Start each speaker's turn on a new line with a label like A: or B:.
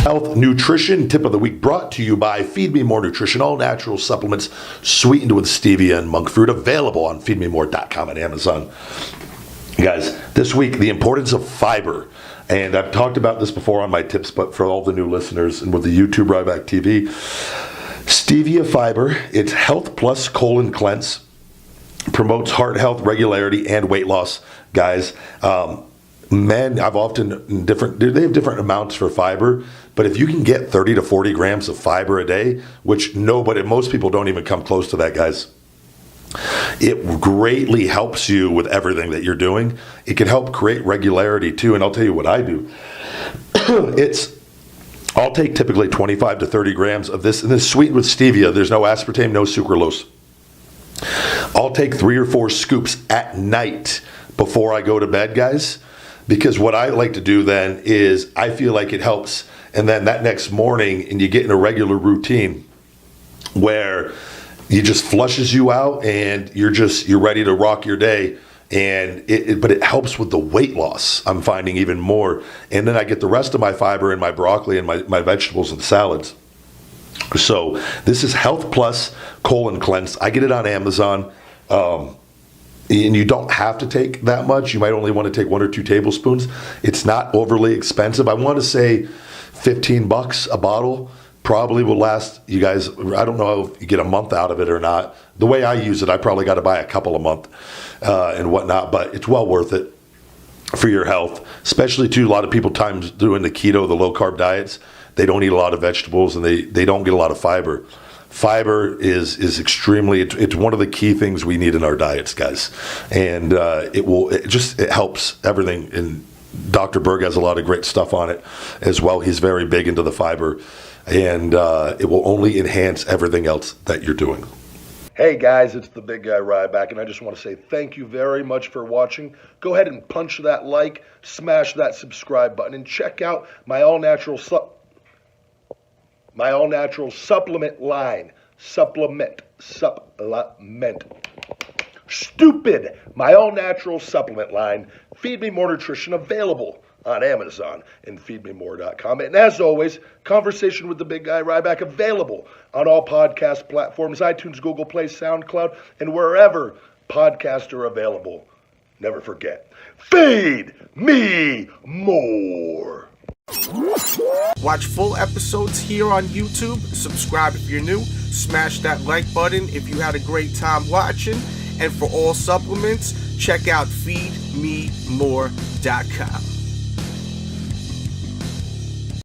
A: Health Nutrition Tip of the Week brought to you by Feed Me More Nutrition, all natural supplements sweetened with stevia and monk fruit, available on feedmemore.com and Amazon. Guys, this week, the importance of fiber. And I've talked about this before on my tips, but for all the new listeners and with the YouTube Ryback TV, stevia fiber, it's health plus colon cleanse, promotes heart health, regularity, and weight loss. Guys, men, I've often they have different amounts for fiber, but if you can get 30 to 40 grams of fiber a day, which most people don't even come close to that, guys, it greatly helps you with everything that you're doing. It can help create regularity too, and I'll tell you what I do. I'll take typically 25 to 30 grams of this, and this is sweetened with stevia. There's no aspartame, no sucralose. I'll take 3 or 4 scoops at night before I go to bed, guys, because what I like to do then is I feel like it helps, and then that next morning, and you get in a regular routine where it just flushes you out, and you're ready to rock your day. And but it helps with the weight loss, I'm finding, even more. And then I get the rest of my fiber in my broccoli and my vegetables and salads. So this is Health Plus Colon Cleanse. I get it on Amazon. And you don't have to take that much. You might only want to take 1 or 2 tablespoons. It's not overly expensive. I want to say $15 a bottle. Probably will last you guys, I don't know if you get a month out of it or not. The way I use it, I probably got to buy a couple a month and whatnot, but it's well worth it for your health, especially too, a lot of people times doing the keto, the low carb diets, they don't eat a lot of vegetables and they don't get a lot of fiber. Fiber is extremely, it's one of the key things we need in our diets, guys. And it helps everything. And Dr. Berg has a lot of great stuff on it as well. He's very big into the fiber. And it will only enhance everything else that you're doing. Hey guys, it's the big guy Ryback, and I just want to say thank you very much for watching. Go ahead and punch that like, smash that subscribe button, and check out my all-natural supplement line. Supplement. Stupid! My all-natural supplement line. Feed Me More Nutrition, available on Amazon and feedmemore.com. And as always, Conversation with the Big Guy Ryback, available on all podcast platforms, iTunes, Google Play, SoundCloud, and wherever podcasts are available. Never forget, feed me more.
B: Watch full episodes here on YouTube. Subscribe if you're new. Smash that like button if you had a great time watching. And for all supplements, check out feedmemore.com.